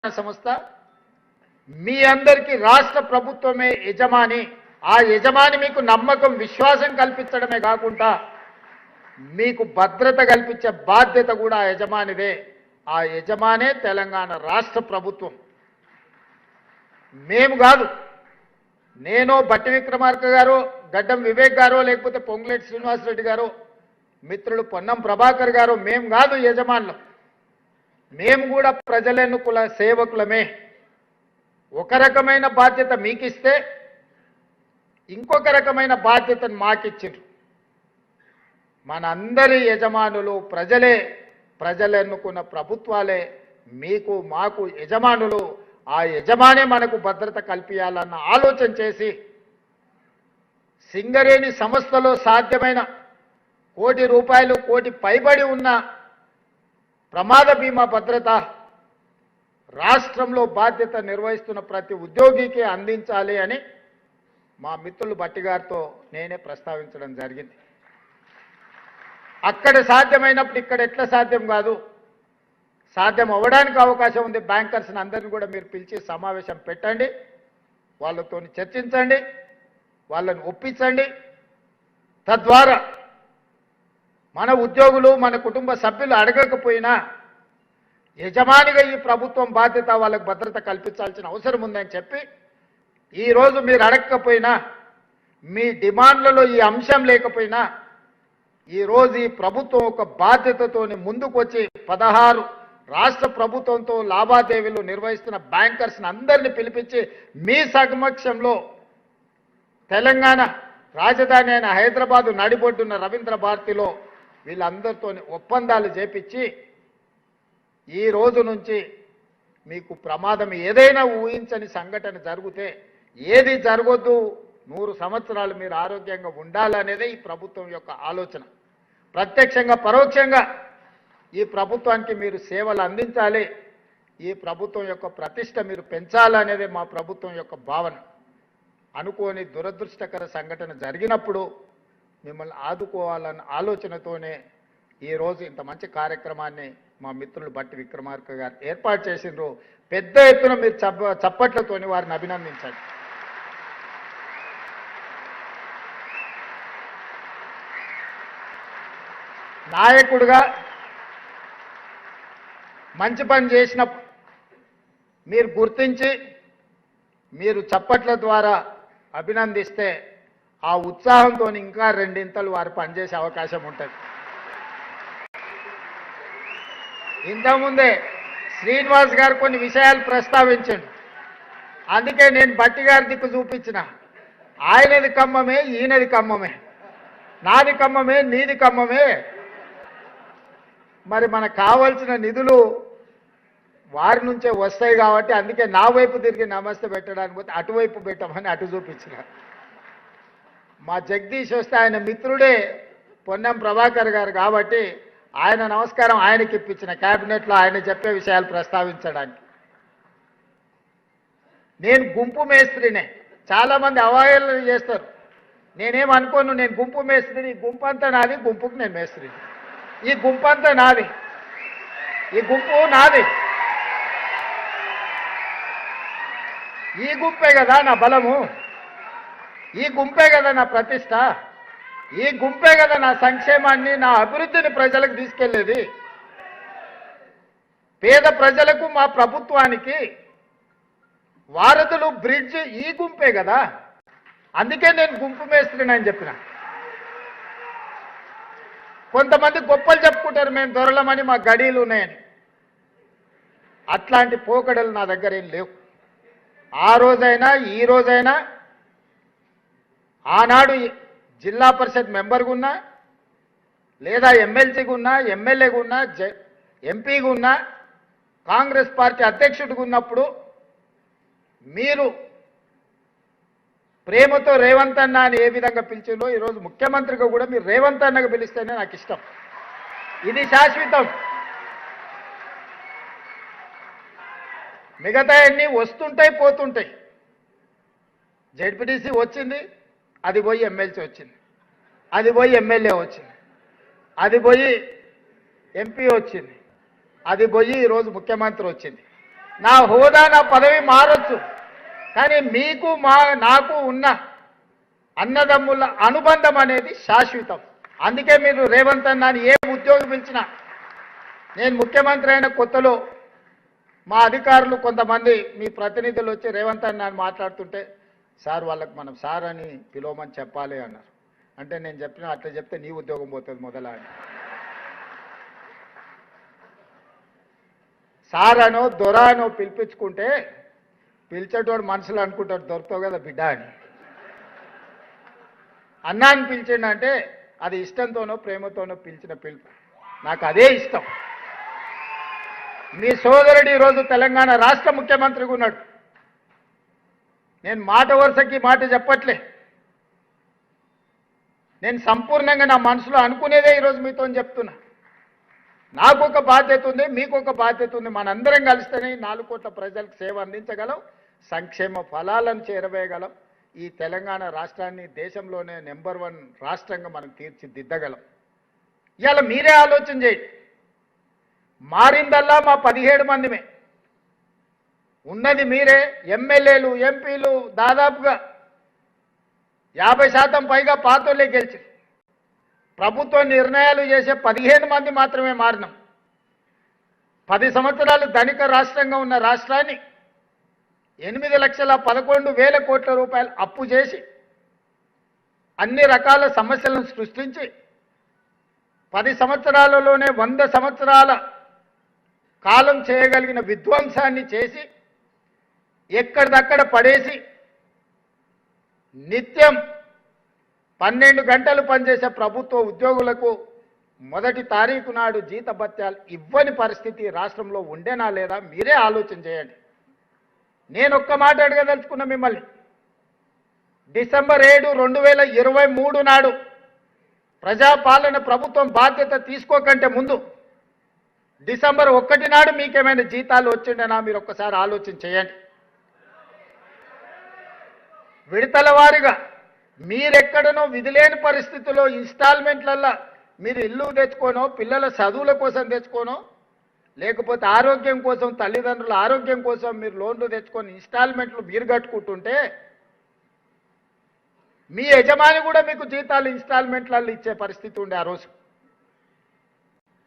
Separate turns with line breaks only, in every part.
సంస్థ మీ అందరికీ రాష్ట్ర ప్రభుత్వమే యజమాని. ఆ యజమాని మీకు నమ్మకం విశ్వాసం కల్పించడమే కాకుండా మీకు భద్రత కల్పించే బాధ్యత కూడా ఆ యజమానిదే. ఆ యజమానే తెలంగాణ రాష్ట్ర ప్రభుత్వం. మేము కాదు, నేను బట్టి విక్రమార్క గారు, గడ్డం వివేక్ గారు, లేకపోతే పొంగులేటి శ్రీనివాసరెడ్డి గారు, మిత్రులు పొన్నం ప్రభాకర్ గారు, మేము కాదు యజమానులు. మేము కూడా ప్రజలెన్నుకుల సేవకులమే. ఒక రకమైన బాధ్యత మీకిస్తే ఇంకొక రకమైన బాధ్యతను మాకిచ్చారు. మనందరి యజమానులు ప్రజలే, ప్రజలెన్నుకున్న ప్రభుత్వాలే మీకు మాకు యజమానులు. ఆ యజమానే మనకు భద్రత కల్పించాలన్న ఆలోచన చేసి సింగరేణి సంస్థలో సాధ్యమైన ₹1 కోటి, కోటి పైబడి ఉన్న ప్రమాద బీమా భద్రత రాష్ట్రంలో బాధ్యత నిర్వహిస్తున్న ప్రతి ఉద్యోగికి అందించాలి అని మా మిత్రులు బట్టి గారితో నేనే ప్రస్తావించడం జరిగింది. అక్కడ సాధ్యమైనప్పుడు ఇక్కడ ఎట్లా సాధ్యం కాదు, సాధ్యం అవ్వడానికి అవకాశం ఉంది. బ్యాంకర్స్ని అందరినీ కూడా మీరు పిలిచి సమావేశం పెట్టండి, వాళ్ళతో చర్చించండి, వాళ్ళని ఒప్పించండి. తద్వారా మన ఉద్యోగులు, మన కుటుంబ సభ్యులు అడగకపోయినా యజమానిగా ఈ ప్రభుత్వం బాధ్యత వాళ్ళకు భద్రత కల్పించాల్సిన అవసరం ఉందని చెప్పి, ఈరోజు మీరు అడగకపోయినా, మీ డిమాండ్లలో ఈ అంశం లేకపోయినా, ఈరోజు ఈ ప్రభుత్వం ఒక బాధ్యతతో ముందుకు వచ్చి 16 రాష్ట్ర ప్రభుత్వంతో లావాదేవీలు నిర్వహిస్తున్న బ్యాంకర్స్ని అందరినీ పిలిపించి మీ సమక్షంలో తెలంగాణ రాజధాని అయిన హైదరాబాదు నడిబొడ్డున్న రవీంద్ర భారతిలో వీళ్ళందరితో ఒప్పందాలు చేపించి ఈ రోజు నుంచి మీకు ప్రమాదం ఏదైనా ఊహించని సంఘటన జరిగితే ఏది జరగొద్దు, 100 సంవత్సరాలు మీరు ఆరోగ్యంగా ఉండాలనేదే ఈ ప్రభుత్వం యొక్క ఆలోచన. ప్రత్యక్షంగా పరోక్షంగా ఈ ప్రభుత్వానికి మీరు సేవలు అందించాలి, ఈ ప్రభుత్వం యొక్క ప్రతిష్ట మీరు పెంచాలనేదే మా ప్రభుత్వం యొక్క భావన. అనుకోని దురదృష్టకర సంఘటన జరిగినప్పుడు మిమ్మల్ని ఆదుకోవాలన్న ఆలోచనతోనే ఈరోజు ఇంత మంచి కార్యక్రమాన్ని మా మిత్రులు బట్టి విక్రమార్క గారు ఏర్పాటు చేసిండ్రు. పెద్ద ఎత్తున మీరు చప్పట్లతోని వారిని అభినందించండి. నాయకుడిగా మంచి పని చేసినప్పుడు మీరు గుర్తించి మీరు చప్పట్ల ద్వారా అభినందిస్తే ఆ ఉత్సాహంతో ఇంకా 2 ఇంతలు వారు పనిచేసే అవకాశం ఉంటుంది. ఇంతకుముందే శ్రీనివాస్ గారు కొన్ని విషయాలు ప్రస్తావించండి, అందుకే నేను బట్టి గారి దిక్కు చూపించిన. ఆయనది ఖమ్మమే, ఈయనది ఖమ్మమే, నాది ఖమ్మమే, నీది ఖమ్మమే. మరి మనకు కావాల్సిన నిధులు వారి నుంచే వస్తాయి కాబట్టి అందుకే నా వైపు తిరిగి నమస్తే పెట్టడానికి పోతే అటువైపు పెట్టమని అటు చూపించిన. మా జగదీష్ వస్తే ఆయన మిత్రుడే పొన్నం ప్రభాకర్ గారు కాబట్టి ఆయన నమస్కారం ఆయనకి ఇప్పించిన, క్యాబినెట్లో ఆయన చెప్పే విషయాలు ప్రస్తావించడానికి. నేను గుంపు మేస్త్రినే, చాలామంది అవహేళన చేస్తారు. నేనేమనుకోను, నేను గుంపు మేస్త్రిని, ఈ గుంపు అంతా నాది, గుంపుకు నేను మేస్త్రిని. ఈ గుంపు అంతా నాది, ఈ గుంపు నాది. ఈ గుంపే కదా నా బలము, ఈ గుంపే కదా నా ప్రతిష్ట, ఈ గుంపే కదా నా సంక్షేమాన్ని, నా అభివృద్ధిని ప్రజలకు తీసుకెళ్లేది. పేద ప్రజలకు మా ప్రభుత్వానికి వారధులు, బ్రిడ్జ్ ఈ గుంపే కదా. అందుకే నేను గుంపు మేస్త్రిని అని చెప్పిన. కొంతమంది గొప్పలు చెప్పుకుంటారు, మేము దొరలమని, మా గడీలు ఉన్నాయని. అట్లాంటి పోకడలు నా దగ్గర ఏం లేవు. ఆ రోజైనా ఈ రోజైనా, ఆనాడు జిల్లా పరిషత్ మెంబర్గా ఉన్నా, లేదా ఎమ్మెల్సీగా ఉన్నా, ఎమ్మెల్యేగా ఉన్నా, ఎంపీగా ఉన్నా, కాంగ్రెస్ పార్టీ అధ్యక్షుడిగా ఉన్నప్పుడు మీరు ప్రేమతో రేవంత్ అన్న అని ఏ విధంగా పిలిచిందో ఈరోజు ముఖ్యమంత్రిగా కూడా మీరు రేవంత్ అన్నగా పిలిస్తేనే నాకు ఇష్టం. ఇది శాశ్వతం. మిగతా అన్నీ వస్తుంటాయి, పోతుంటాయి. జెడ్పీటీసీ వచ్చింది, అది పోయి ఎమ్మెల్సీ వచ్చింది, అది పోయి ఎమ్మెల్యే వచ్చింది, అది పోయి ఎంపీ వచ్చింది, అది పోయి ఈరోజు ముఖ్యమంత్రి వచ్చింది. నా హోదా నా పదవి మారొచ్చు, కానీ మీకు నాకు ఉన్న అన్నదమ్ముల అనుబంధం అనేది శాశ్వతం. అందుకే మీరు రేవంత్ అన్న ఏ ఉద్యోగం పిలిచినా, నేను ముఖ్యమంత్రి అయిన కొత్తలో మా అధికారులు కొంతమంది మీ ప్రతినిధులు వచ్చి రేవంత్ అన్న మాట్లాడుతుంటే, సార్ వాళ్ళకి మనం సార్ అని పిలవమని చెప్పాలి అన్నారు. అంటే నేను చెప్పిన అట్లా చెప్తే నీ ఉద్యోగం పోతుంది మొదల అని. సార్ అనో దొర అనో పిలిపించుకుంటే పిలిచేటోడు మనసులో అనుకుంటాడు దొరుకుతావు కదా బిడ్డ అని. అన్నాన్ని పిలిచిండంటే అది ఇష్టంతోనో ప్రేమతోనో పిలిచిన పిలుపు, నాకు అదే ఇష్టం. మీ సోదరుడు ఈరోజు తెలంగాణ రాష్ట్ర ముఖ్యమంత్రిగా ఉన్నాడు. నేను మాట వరుసకి మాట చెప్పట్లే, నేను సంపూర్ణంగా నా మనసులో అనుకునేదే ఈరోజు మీతో చెప్తున్నా. నాకు ఒక బాధ్యత ఉంది, మీకు ఒక బాధ్యత ఉంది. మనందరం కలిస్తేనే 4 కోట్ల ప్రజలకు సేవ అందించగలం, సంక్షేమ ఫలాలను చేరవేయగలం. ఈ తెలంగాణ రాష్ట్రాన్ని దేశంలోనే నెంబర్ 1 రాష్ట్రంగా మనం తీర్చిదిద్దగలం. ఇవాళ మీరే ఆలోచన చేయండి. మారిందల్లా మా 17 మందిమే ఉన్నది, మీరే ఎమ్మెల్యేలు ఎంపీలు దాదాపుగా 50% పైగా పాతోళ్ళే గెలిచారు. ప్రభుత్వ నిర్ణయాలు చేసే 15 మంది మాత్రమే మారినాం. 10 సంవత్సరాలు ధనిక రాష్ట్రంగా ఉన్న రాష్ట్రాన్ని 8,11,000 కోట్ల రూపాయలు అప్పు చేసి అన్ని రకాల సమస్యలను సృష్టించి 10 సంవత్సరాలలోనే 100 సంవత్సరాల కాలం చేయగలిగిన విధ్వంసాన్ని చేసి ఎక్కడిదక్కడ పడేసి నిత్యం 12 గంటలు పనిచేసే ప్రభుత్వ ఉద్యోగులకు మొదటి తారీఖు నాడు జీతభత్యాలు ఇవ్వని పరిస్థితి రాష్ట్రంలో ఉండేనా లేదా మీరే ఆలోచన చేయండి. నేను ఒక్క మాట అడగదలుచుకున్నా మిమ్మల్ని. డిసెంబర్ 7, 2023 నాడు ప్రజాపాలన ప్రభుత్వం బాధ్యత తీసుకోకంటే ముందు డిసెంబర్ 1 నాడు మీకేమైనా జీతాలు వచ్చిండేనా మీరు ఒక్కసారి ఆలోచన చేయండి. విడతల వారీగా మీరెక్కడనో విధిలేని పరిస్థితుల్లో ఇన్స్టాల్మెంట్లల్లో మీరు ఇల్లు తెచ్చుకోనో, పిల్లల చదువుల కోసం తెచ్చుకోనో, లేకపోతే ఆరోగ్యం కోసం, తల్లిదండ్రుల ఆరోగ్యం కోసం మీరు లోన్లు తెచ్చుకొని ఇన్స్టాల్మెంట్లు మీరు కట్టుకుంటుంటే మీ యజమాని కూడా మీకు జీతాలు ఇన్స్టాల్మెంట్లలో ఇచ్చే పరిస్థితి ఉండే. ఆ రోజు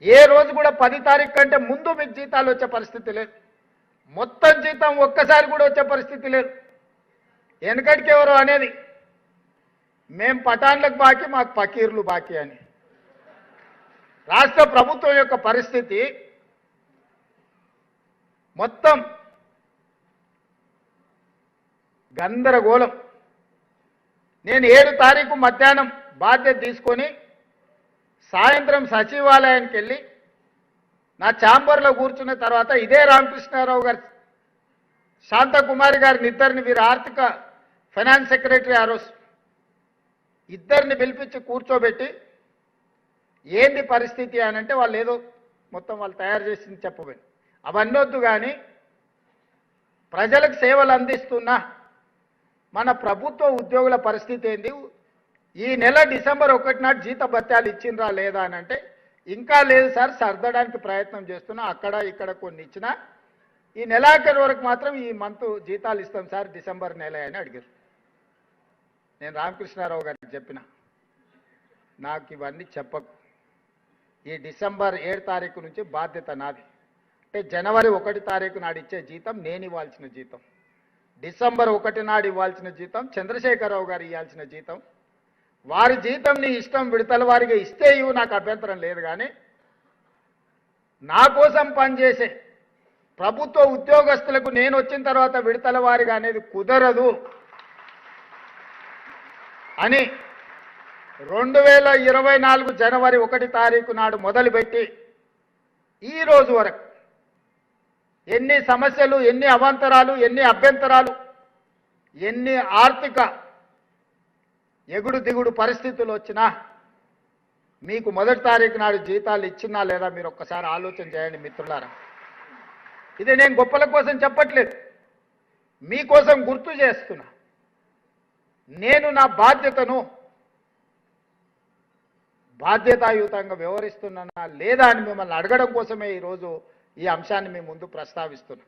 ఏ రోజు కూడా 10 తారీఖు కంటే ముందు మీకు జీతాలు వచ్చే పరిస్థితి లేదు. మొత్తం జీతం ఒక్కసారి కూడా వచ్చే పరిస్థితి లేదు. వెనకటికి ఎవరో అనేది మేం పఠాన్లకు బాకీ, మాకు ఫకీర్లు బాకీ అని. రాష్ట్ర ప్రభుత్వం యొక్క పరిస్థితి మొత్తం గందరగోళం. నేను 7 తారీఖు మధ్యాహ్నం బాధ్యత తీసుకొని సాయంత్రం సచివాలయానికి వెళ్ళి నా ఛాంబర్లో కూర్చున్న తర్వాత ఇదే రామకృష్ణారావు గారు, శాంతకుమారి గారిని ఇద్దరిని, వీరు ఆర్థిక ఫైనాన్స్ సెక్రటరీ ఆ రోజు, ఇద్దరిని పిలిపించి కూర్చోబెట్టి ఏంది పరిస్థితి అని అంటే వాళ్ళు ఏదో మొత్తం వాళ్ళు తయారు చేసింది చెప్పబోయి అవన్నీ వద్దు, కానీ ప్రజలకు సేవలు అందిస్తున్న మన ప్రభుత్వ ఉద్యోగుల పరిస్థితి ఏంది, ఈ నెల డిసెంబర్ 1 నాడు జీతభత్యాలు ఇచ్చిండ్రా లేదా అని అంటే ఇంకా లేదు సార్, సర్దడానికి ప్రయత్నం చేస్తున్నా, అక్కడ ఇక్కడ కొన్ని ఇచ్చినా ఈ నెలాఖరు వరకు మాత్రం ఈ మంత్ జీతాలు ఇస్తాం సార్ డిసెంబర్ నెల అని అడిగారు. నేను రామకృష్ణారావు గారికి చెప్పిన, నాకు ఇవన్నీ చెప్పకు, ఈ డిసెంబర్ 7 తారీఖు నుంచి బాధ్యత నాది. అంటే జనవరి 1 తారీఖు నాడు ఇచ్చే జీతం నేను ఇవ్వాల్సిన జీతం, డిసెంబర్ 1 నాడు ఇవ్వాల్సిన జీతం చంద్రశేఖరరావు గారు ఇవ్వాల్సిన జీతం. వారి జీతం నీ ఇష్టం విడతల వారిగా ఇస్తే ఇవ్వు, నాకు అభ్యంతరం లేదు, కానీ నా కోసం పనిచేసే ప్రభుత్వ ఉద్యోగస్తులకు నేను వచ్చిన తర్వాత విడతల వారిగా అనేది కుదరదు అని 2024 జనవరి 1 తారీఖు నాడు మొదలుపెట్టి ఈ రోజు వరకు ఎన్ని సమస్యలు, ఎన్ని అవాంతరాలు, ఎన్ని అభ్యంతరాలు, ఎన్ని ఆర్థిక ఎగుడు దిగుడు పరిస్థితులు వచ్చినా మీకు 1 తారీఖు నాడు జీతాలు ఇచ్చినా లేదా మీరు ఒక్కసారి ఆలోచన చేయండి మిత్రులారా. ఇది నేను గొప్పల కోసం చెప్పట్లేదు, మీకోసం గుర్తు చేస్తున్నా. నేను నా బాధ్యతను బాధ్యతాయుతంగా వ్యవహరిస్తున్నానా లేదా అని మిమ్మల్ని అడగడం కోసమే ఈరోజు ఈ అంశాన్ని మీ ముందు ప్రస్తావిస్తున్నా.